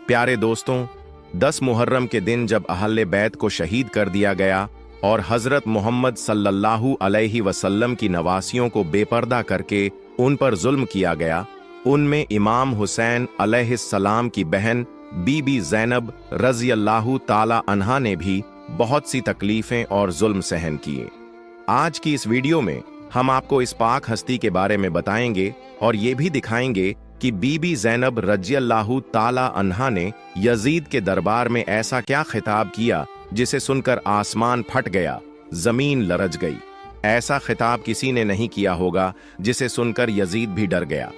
प्यारे दोस्तों, 10 मुहर्रम के दिन जब अहले बैत को शहीद कर दिया गया और हजरत मोहम्मद सल्लल्लाहु अलैहि वसल्लम की नवासियों को बेपर्दा करके उन पर जुल्म किया गया, उनमें इमाम हुसैन अलैहिस्सलाम की बहन बीबी ज़ैनब रज़ी अल्लाहु ताला अन्हा ने भी बहुत सी तकलीफें और जुल्म सहन किए। आज की इस वीडियो में हम आपको इस पाक हस्ती के बारे में बताएंगे और ये भी दिखाएंगे कि बीबी ज़ैनब रज़ी अल्लाहु ताला अन्हा ने यजीद के दरबार में ऐसा क्या खिताब किया जिसे सुनकर आसमान फट गया, जमीन लरज गई। ऐसा खिताब किसी ने नहीं किया होगा जिसे सुनकर यजीद भी डर गया।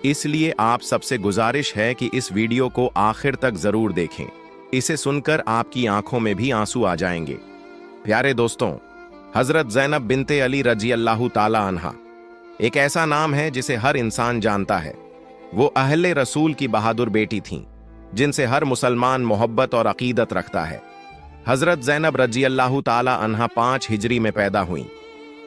इसलिए आप सबसे गुजारिश है कि इस वीडियो को आखिर तक जरूर देखें। इसे सुनकर आपकी आंखों में भी आंसू आ जाएंगे। प्यारे दोस्तों, हजरत ज़ैनब बिनते अली रज़ी अल्लाहु ताला अन्हा एक ऐसा नाम है जिसे हर इंसान जानता है। वो अहले रसूल की बहादुर बेटी थीं, जिनसे हर मुसलमान मोहब्बत और अकीदत रखता है। हजरत ज़ैनब रज़ी अल्लाहु ताला अन्हा 5 हिजरी में पैदा हुईं।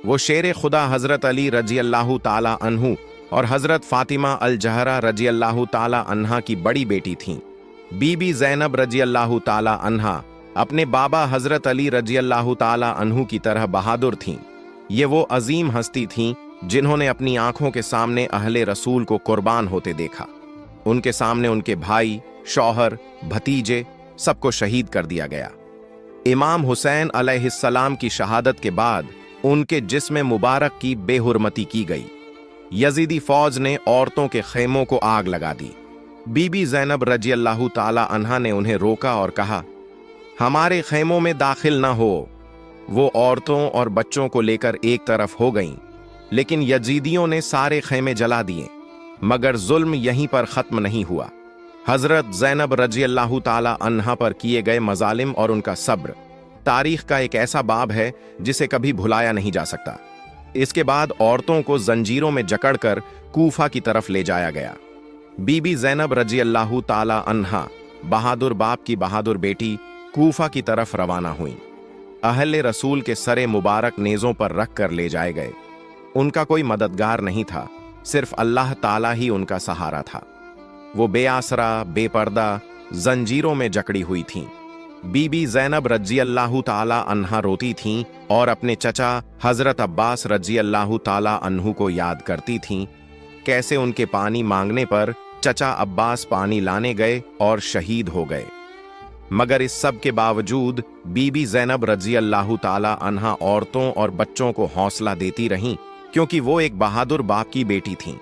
वो शेर खुदा हजरत अली रज़ी अल्लाहु ताला अन्हु और हजरत फातिमा अल जहरा रज़ी अल्लाहु ताला अन्हा की बड़ी बेटी थीं। बीबी ज़ैनब रज़ी अल्लाहु ताला अन्हा अपने बाबा हजरत अली रज़ी अल्लाहु ताला अन्हु की तरह बहादुर थीं। ये वो अजीम हस्ती थीं जिन्होंने अपनी आंखों के सामने अहले रसूल को कुर्बान होते देखा। उनके सामने उनके भाई, शौहर, भतीजे सबको शहीद कर दिया गया। इमाम हुसैन अलैहिस्सलाम की शहादत के बाद उनके जिस्म मुबारक की बेहुरमती की गई। यजीदी फौज ने औरतों के खेमों को आग लगा दी। बीबी ज़ैनब रज़ी अल्लाहु ताला अन्हा ने उन्हें रोका और कहा, हमारे खेमों में दाखिल न हो। वो औरतों और बच्चों को लेकर एक तरफ हो गईं, लेकिन यजीदियों ने सारे खेमे जला दिए। मगर जुल्म यहीं पर खत्म नहीं हुआ। हजरत ज़ैनब रज़ी अल्लाहु ताला अन्हा पर किए गए मजालिम और उनका सब्र तारीख का एक ऐसा बाब है जिसे कभी भुलाया नहीं जा सकता। इसके बाद औरतों को जंजीरों में जकड़कर कूफा की तरफ ले जाया गया। बीबी ज़ैनब रज़ी अल्लाहु ताला अन्हा बहादुर बाप की बहादुर बेटी कूफा की तरफ रवाना हुई। अहले रसूल के सरे मुबारक नेज़ों पर रख कर ले जाए गए। उनका कोई मददगार नहीं था, सिर्फ अल्लाह ताला ही उनका सहारा था। वो बेआसरा, बेपर्दा, जंजीरों में जकड़ी हुई थीं। बीबी ज़ैनब रज़ी अल्लाहु ताला अन्हा रोती थीं और अपने चचा हज़रत अब्बास रज़ी अल्लाहु ताला अन्हु को याद करती थीं। कैसे उनके पानी मांगने पर चचा अब्बास पानी लाने गए और शहीद हो गए। मगर इस सब के बावजूद बीबी ज़ैनब रज़ी अल्लाहु ताला अन्हा औरतों और बच्चों को हौसला देती रहीं, क्योंकि वो एक बहादुर बाप की बेटी थीं।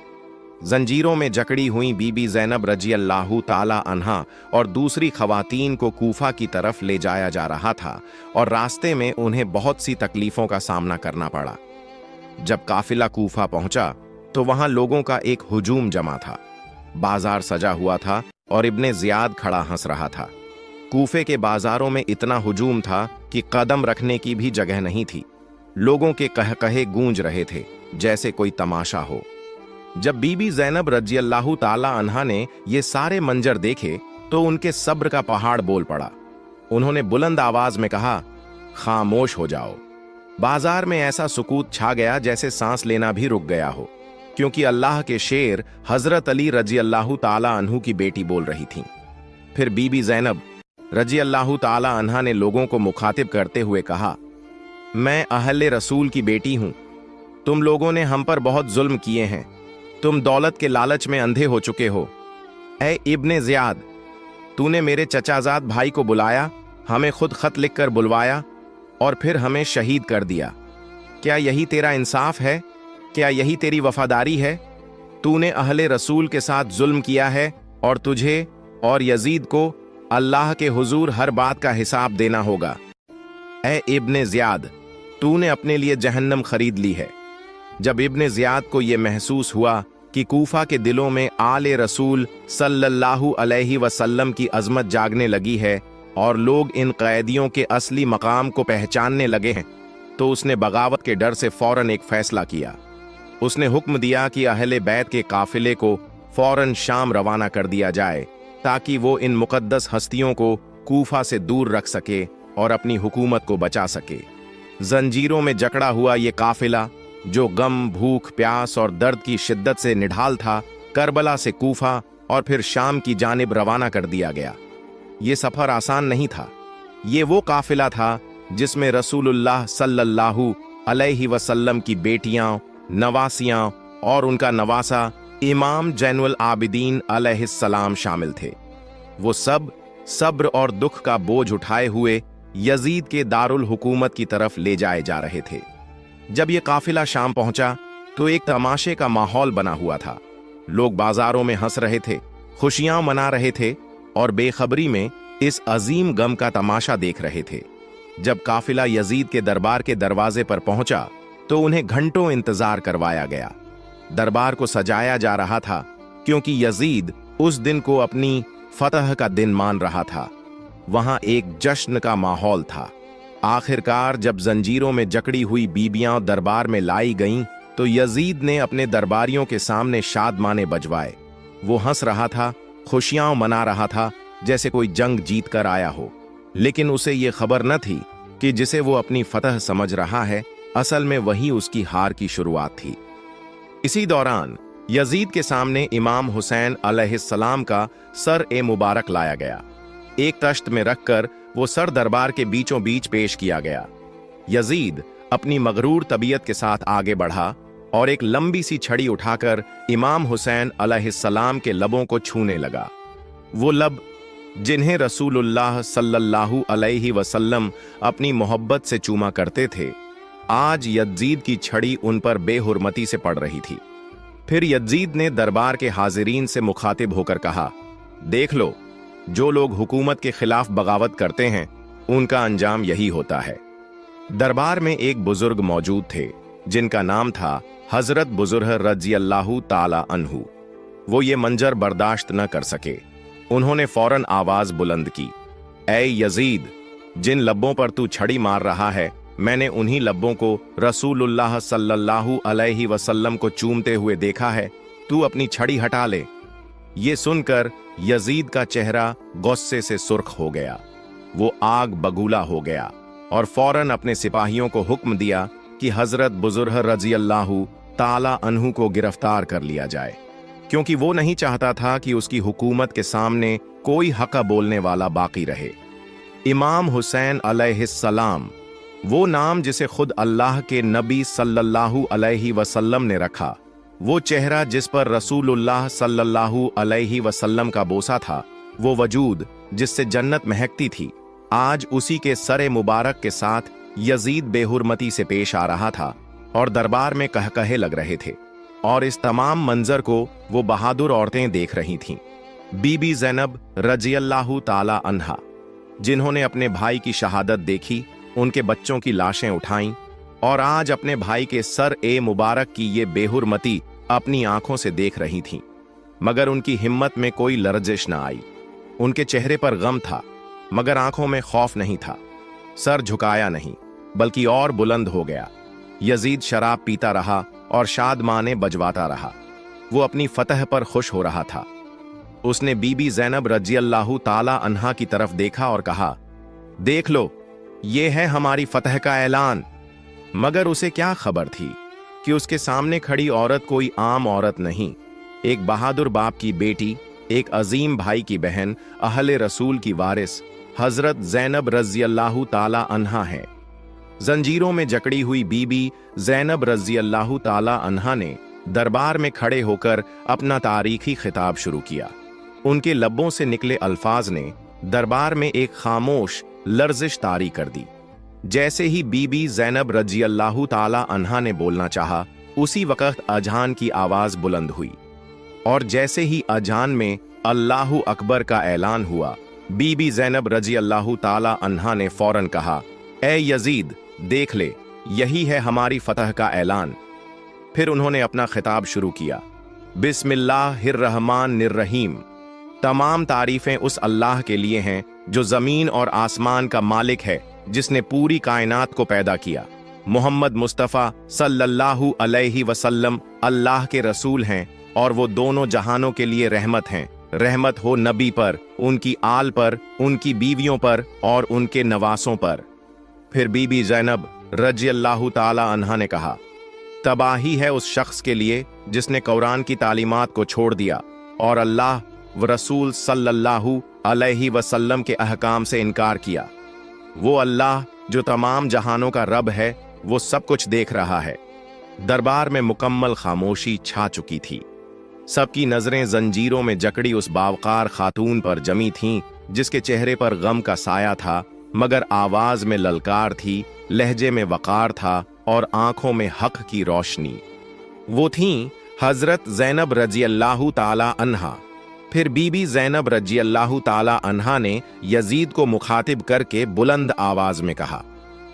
जंजीरों में जकड़ी हुई बीबी ज़ैनब रज़ी अल्लाहु ताला अन्हा और दूसरी खवातीन को कूफा की तरफ ले जाया जा रहा था और रास्ते में उन्हें बहुत सी तकलीफों का सामना करना पड़ा। जब काफिला कूफा पहुंचा तो वहां लोगों का एक हुजूम जमा था। बाजार सजा हुआ था और इब्ने ज़ियाद खड़ा हंस रहा था। कूफे के बाजारों में इतना हुजूम था कि कदम रखने की भी जगह नहीं थी। लोगों के कहकहे गूंज रहे थे जैसे कोई तमाशा हो। जब बीबी ज़ैनब रज़ी अल्लाहु ताला अन्हा ने ये सारे मंजर देखे तो उनके सब्र का पहाड़ बोल पड़ा। उन्होंने बुलंद आवाज में कहा, खामोश हो जाओ। बाजार में ऐसा सुकूत छा गया जैसे सांस लेना भी रुक गया हो, क्योंकि अल्लाह के शेर हजरत अली रज़ी अल्लाहु ताला अन्हु की बेटी बोल रही थीं। फिर बीबी ज़ैनब रज़ी अल्लाहु ताला अन्हा ने लोगों को मुखातिब करते हुए कहा, मैं अहले रसूल की बेटी हूं। तुम लोगों ने हम पर बहुत जुल्म किए हैं। तुम दौलत के लालच में अंधे हो चुके हो। ऐ इब्ने ज़ियाद, तूने मेरे चचाजाद भाई को बुलाया, हमें खुद खत लिखकर बुलवाया और फिर हमें शहीद कर दिया। क्या यही तेरा इंसाफ है? क्या यही तेरी वफादारी है? तूने अहले रसूल के साथ जुल्म किया है और तुझे और यजीद को अल्लाह के हुजूर हर बात का हिसाब देना होगा। ऐ इब्ने ज़ियाद, तूने अपने लिए जहन्नम खरीद ली है। जब इब्ने ज़ियाद को यह महसूस हुआ कि कूफा के दिलों में आले रसूल सल्लल्लाहु अलैहि वसल्लम की अजमत जागने लगी है और लोग इन कैदियों के असली मकाम को पहचानने लगे हैं, तो उसने बगावत के डर से फौरन एक फैसला किया। उसने हुक्म दिया कि अहले बैत के काफिले को फौरन शाम रवाना कर दिया जाए, ताकि वो इन मुकद्दस हस्तियों को कूफा से दूर रख सके और अपनी हुकूमत को बचा सके। जंजीरों में जकड़ा हुआ ये काफिला, जो गम, भूख, प्यास और दर्द की शिद्दत से निढाल था, करबला से कूफा और फिर शाम की जानिब रवाना कर दिया गया। ये सफर आसान नहीं था। ये वो काफिला था जिसमें रसूलुल्लाह सल्लल्लाहु अलैहि वसल्लम की बेटियां, नवासियां और उनका नवासा इमाम जैनुल आबिदीन अलैहिस्सलाम शामिल थे। वो सब सब्र और दुख का बोझ उठाए हुए यजीद के दारुल हुकूमत की तरफ ले जाए जा रहे थे। जब ये काफिला शाम पहुंचा तो एक तमाशे का माहौल बना हुआ था। लोग बाजारों में हंस रहे थे, खुशियां मना रहे थे और बेखबरी में इस अजीम गम का तमाशा देख रहे थे। जब काफिला यजीद के दरबार के दरवाजे पर पहुंचा तो उन्हें घंटों इंतजार करवाया गया। दरबार को सजाया जा रहा था क्योंकि यजीद उस दिन को अपनी फतह का दिन मान रहा था। वहां एक जश्न का माहौल था। आखिरकार जब जंजीरों में जकड़ी हुई बीबियां दरबार में लाई गईं तो यजीद ने अपने दरबारियों के सामने शादमाने बजवाए। वो हंस रहा था, खुशियां मना रहा था, जैसे कोई जंग जीत कर आया हो। लेकिन उसे ये खबर न थी कि जिसे वो अपनी फतह समझ रहा है, असल में वही उसकी हार की शुरुआत थी। इसी दौरान यजीद के सामने इमाम हुसैन अलैहिस्सलाम का सर ए मुबारक लाया गया। एक तश्त में रखकर वो सर दरबार के बीचों बीच पेश किया गया। यजीद अपनी मगरूर तबीयत के साथ आगे बढ़ा और एक लंबी सी छड़ी उठाकर इमाम हुसैन अलैहिस्सलाम के लबों को छूने लगा। वो लब जिन्हें रसूलुल्लाह सल्लल्लाहु अलैहि वसल्लम अपनी मोहब्बत से चूमा करते थे, आज यजीद की छड़ी उन पर बेहुरमती से पड़ रही थी। फिर यजीद ने दरबार के हाजिरीन से मुखातिब होकर कहा, देख लो, जो लोग हुकूमत के खिलाफ बगावत करते हैं उनका अंजाम यही होता है। दरबार में एक बुजुर्ग मौजूद थे जिनका नाम था हजरत बुजुर्ग रज़ियल्लाहु ताला अन्हु। वो ये मंजर बर्दाश्त न कर सके। उन्होंने फौरन आवाज बुलंद की, ऐ यजीद, जिन लब्बों पर तू छड़ी मार रहा है, मैंने उन्हीं लब्बों को रसूलुल्लाह सल्लल्लाहु अलैहि वसल्लम को चूमते हुए देखा है। तू अपनी छड़ी हटा ले। ये सुनकर यजीद का चेहरा गुस्से से सुर्ख हो गया। वो आग बगूला हो गया और फौरन अपने सिपाहियों को हुक्म दिया कि हजरत बुजुर्ग रज़ियल्लाहु ताला अन्हु को गिरफ्तार कर लिया जाए, क्योंकि वो नहीं चाहता था कि उसकी हुकूमत के सामने कोई हक बोलने वाला बाकी रहे। इमाम हुसैन अलैहिस्सलाम, वो नाम जिसे खुद अल्लाह के नबी सल्लल्लाहु अलैहि वसल्लम ने रखा, वो चेहरा जिस पर रसूलुल्लाह सल्लल्लाहु अलैहि वसल्लम का बोसा था, वो वजूद जिससे जन्नत महकती थी, आज उसी के सरे मुबारक के साथ यजीद बेहुरमती से पेश आ रहा था और दरबार में कहकहे लग रहे थे। और इस तमाम मंजर को वो बहादुर औरतें देख रही थीं। बीबी ज़ैनब रज़ियल्लाहु ताला अन्हा, जिन्होंने अपने भाई की शहादत देखी, उनके बच्चों की लाशें उठाईं और आज अपने भाई के सर ए मुबारक की ये बेहुरमती अपनी आंखों से देख रही थीं, मगर उनकी हिम्मत में कोई लर्जिश न आई। उनके चेहरे पर गम था मगर आंखों में खौफ नहीं था। सर झुकाया नहीं बल्कि और बुलंद हो गया। यजीद शराब पीता रहा और शादमाने बजवाता रहा। वो अपनी फतह पर खुश हो रहा था। उसने बीबी ज़ैनब रज़ियल्लाहु ताला अन्हा की तरफ देखा और कहा, देख लो, ये है हमारी फतह का ऐलान। मगर उसे क्या खबर थी कि उसके सामने खड़ी औरत कोई आम औरत नहीं, एक बहादुर बाप की बेटी, एक अजीम भाई की बहन, अहले रसूल की वारिस हजरत ज़ैनब रज़ियल्लाहु ताला अन्हा है। जंजीरों में जकड़ी हुई बीबी ज़ैनब रज़ियल्लाहु ताला अन्हा ने दरबार में खड़े होकर अपना तारीखी खिताब शुरू किया। उनके लब्बों से निकले अल्फाज ने दरबार में एक खामोश लर्जिश तारी कर दी। जैसे ही बीबी ज़ैनब रज़ियल्लाहु ताला अन्हा ने बोलना चाहा, उसी वक्त अजान की आवाज बुलंद हुई और जैसे ही अजान में अल्लाहु अकबर का ऐलान हुआ, बीबी ज़ैनब रज़ियल्लाहु ताला अन्हा ने फौरन कहा, ए यजीद, देख ले, यही है हमारी फतह का ऐलान। फिर उन्होंने अपना खिताब शुरू किया, बिस्मिल्लाहिर्रहमानिर्रहीम। तमाम तारीफें उस अल्लाह के लिए हैं जो जमीन और आसमान का मालिक है, जिसने पूरी कायनात को पैदा किया। मोहम्मद मुस्तफ़ा सल्लल्लाहु अलैहि वसल्लम अल्लाह के रसूल हैं और वो दोनों जहानों के लिए रहमत हैं। रहमत हो नबी पर, उनकी आल पर, उनकी बीवियों पर और उनके नवासों पर। फिर बीबी ज़ैनब रज़ियल्लाहु ताला अन्हा ने कहा, तबाही है उस शख्स के लिए जिसने कुरान की तालीमात को छोड़ दिया और अल्लाह व रसूल सल्लल्लाहु अलैहि वसल्लम के अहकाम से इनकार किया। वो अल्लाह जो तमाम जहानों का रब है, वो सब कुछ देख रहा है। दरबार में मुकम्मल खामोशी छा चुकी थी। सबकी नजरें जंजीरों में जकड़ी उस बावकार खातून पर जमी थीं, जिसके चेहरे पर गम का साया था, मगर आवाज में ललकार थी, लहजे में वकार था और आंखों में हक की रोशनी। वो थीं हजरत ज़ैनब रज़ियल्लाहु ताला अन्हा। फिर बीबी ज़ैनब रज़ियल्लाहु ताला अन्हा ने यजीद को मुखातिब करके बुलंद आवाज में कहा,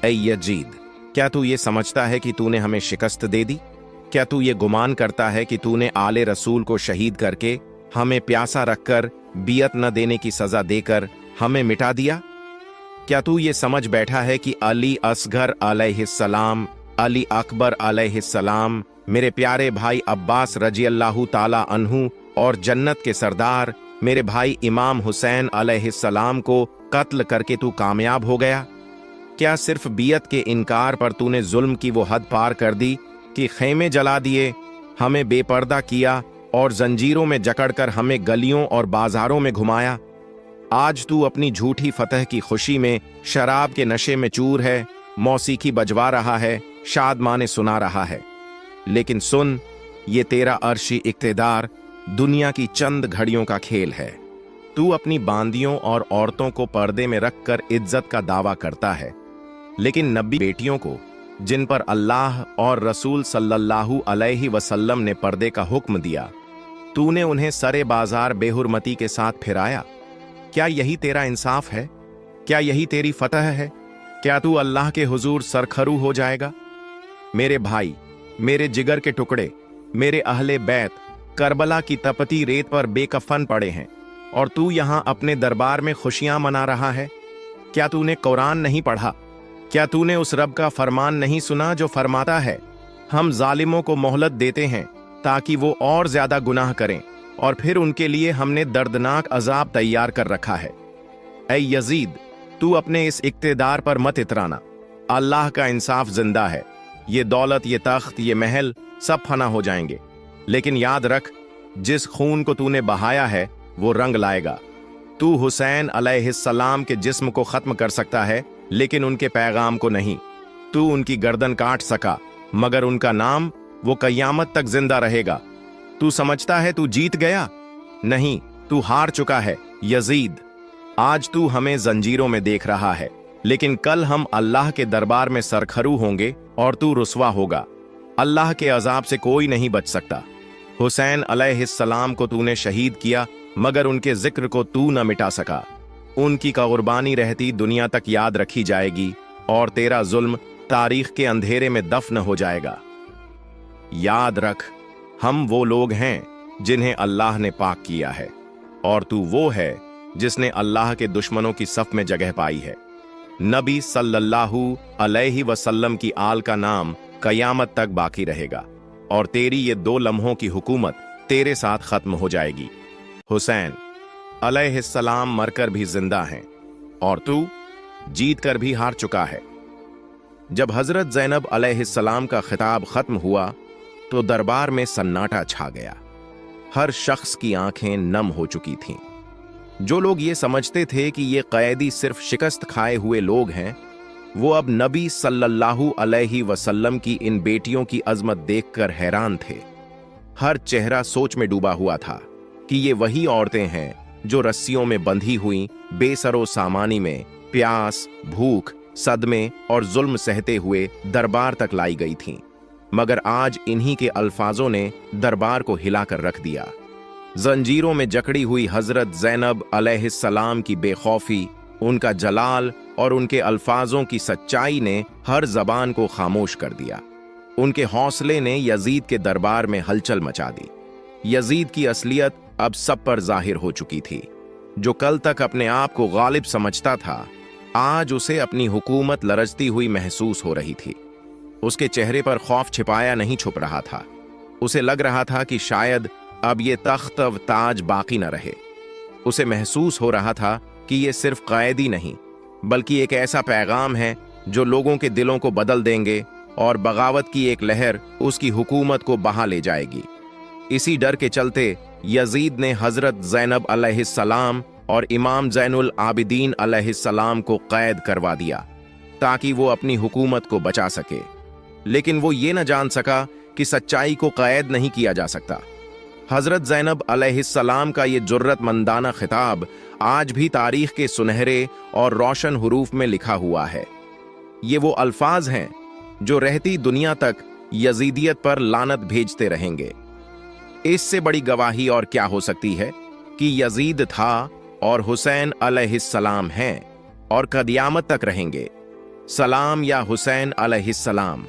ऐ यजीद, क्या तू ये समझता है कि तूने हमें शिकस्त दे दी? क्या तू ये गुमान करता है कि तूने आले रसूल को शहीद करके हमें प्यासा रखकर बियत न देने की सजा देकर हमें मिटा दिया? क्या तू ये समझ बैठा है कि अली असगर अलैहिस्सलाम, अली अकबर अलैहिस्सलाम, मेरे प्यारे भाई अब्बास रज़ियल्लाहु ताला अन्हु और जन्नत के सरदार मेरे भाई इमाम हुसैन अलैहिस्सलाम को कत्ल करके तू कामयाब हो गया? क्या सिर्फ बियत के इनकार पर तूने जुल्म की वो हद पार कर दी कि खेमे जला दिए, हमें बेपर्दा किया और जंजीरों में जकड़कर हमें गलियों और बाजारों में घुमाया? आज तू अपनी झूठी फतह की खुशी में शराब के नशे में चूर है, मौसीकी बजवा रहा है, शादमाने सुना रहा है। लेकिन सुन, ये तेरा अर्शी इक्तेदार दुनिया की चंद घड़ियों का खेल है। तू अपनी बांदियों और औरतों को पर्दे में रखकर इज्जत का दावा करता है, लेकिन नबी बेटियों को, जिन पर अल्लाह और रसूल सल्लल्लाहु अलैहि वसल्लम ने पर्दे का हुक्म दिया, तूने उन्हें सरे बाजार बेहुरमती के साथ फिराया। क्या यही तेरा इंसाफ है? क्या यही तेरी फतह है? क्या तू अल्लाह के हुजूर सरखरू हो जाएगा? मेरे भाई, मेरे जिगर के टुकड़े, मेरे अहले बैत करबला की तपती रेत पर बेकफन पड़े हैं और तू यहां अपने दरबार में खुशियां मना रहा है। क्या तूने कुरान नहीं पढ़ा? क्या तूने उस रब का फरमान नहीं सुना जो फरमाता है, हम जालिमों को मोहलत देते हैं ताकि वो और ज्यादा गुनाह करें, और फिर उनके लिए हमने दर्दनाक अजाब तैयार कर रखा है। ऐ यजीद, तू अपने इस इक्तेदार पर मत इतराना। अल्लाह का इंसाफ जिंदा है। ये दौलत, ये तख्त, ये महल सब फना हो जाएंगे, लेकिन याद रख, जिस खून को तूने बहाया है वो रंग लाएगा। तू हुसैन अलैहिस्सलाम के जिस्म को खत्म कर सकता है, लेकिन उनके पैगाम को नहीं। तू उनकी गर्दन काट सका, मगर उनका नाम वो कयामत तक जिंदा रहेगा। तू समझता है तू जीत गया? नहीं, तू हार चुका है यजीद। आज तू हमें जंजीरों में देख रहा है, लेकिन कल हम अल्लाह के दरबार में सरखरू होंगे और तू रुस्वा होगा। अल्लाह के अजाब से कोई नहीं बच सकता। हुसैन अलैहिस्सलाम को तूने शहीद किया, मगर उनके जिक्र को तू न मिटा सका। उनकी कुर्बानी रहती दुनिया तक याद रखी जाएगी और तेरा जुल्म तारीख के अंधेरे में दफन हो जाएगा। याद रख, हम वो लोग हैं जिन्हें अल्लाह ने पाक किया है, और तू वो है जिसने अल्लाह के दुश्मनों की सफ में जगह पाई है। नबी सल्लल्लाहु अलैहि वसल्लम की आल का नाम कयामत तक बाकी रहेगा, और तेरी ये 2 लम्हों की हुकूमत तेरे साथ खत्म हो जाएगी। हुसैन अलैहिस्सलाम मरकर भी जिंदा हैं, और तू जीत कर भी हार चुका है। जब हजरत ज़ैनब अलैहिस्सलाम का खिताब खत्म हुआ तो दरबार में सन्नाटा छा गया। हर शख्स की आंखें नम हो चुकी थीं। जो लोग ये समझते थे कि ये कैदी सिर्फ शिकस्त खाए हुए लोग हैं, वो अब नबी सल्लल्लाहु अलैहि वसल्लम की इन बेटियों की अजमत देखकर हैरान थे। हर चेहरा सोच में डूबा हुआ था कि ये वही औरतें हैं जो रस्सियों में बंधी हुई बेसरो सामानी में प्यास, भूख, सदमे और जुल्म सहते हुए दरबार तक लाई गई थीं। मगर आज इन्हीं के अल्फाजों ने दरबार को हिलाकर रख दिया। जंजीरों में जकड़ी हुई हजरत ज़ैनब अलैहिस्सलाम की बेखौफी, उनका जलाल और उनके अल्फाजों की सच्चाई ने हर जबान को खामोश कर दिया। उनके हौसले ने यजीद के दरबार में हलचल मचा दी। यजीद की असलियत अब सब पर जाहिर हो चुकी थी। जो कल तक अपने आप को गालिब समझता था, आज उसे अपनी हुकूमत लरजती हुई महसूस हो रही थी। उसके चेहरे पर खौफ छिपाया नहीं छुप रहा था। उसे लग रहा था कि शायद अब ये तख्त व ताज बाकी न रहे। उसे महसूस हो रहा था कि ये सिर्फ कैदी नहीं, बल्कि एक ऐसा पैगाम है जो लोगों के दिलों को बदल देंगे और बगावत की एक लहर उसकी हुकूमत को बहा ले जाएगी। इसी डर के चलते यजीद ने हजरत ज़ैनब अलैहिस्सलाम और इमाम ज़ैनुल आबिदीन अलैहिस्सलाम को कैद करवा दिया ताकि वो अपनी हुकूमत को बचा सके। लेकिन वो ये न जान सका कि सच्चाई को कैद नहीं किया जा सकता। हजरत ज़ैनब अलैहिस्सलाम का ये जुर्रतमंदाना खिताब आज भी तारीख के सुनहरे और रोशन हुरूफ में लिखा हुआ है। ये वो अल्फाज हैं जो रहती दुनिया तक यजीदियत पर लानत भेजते रहेंगे। इससे बड़ी गवाही और क्या हो सकती है कि यजीद था और हुसैन अलैहिस्सलाम हैं और क़यामत तक रहेंगे। सलाम या हुसैन अलैहिस्सलाम।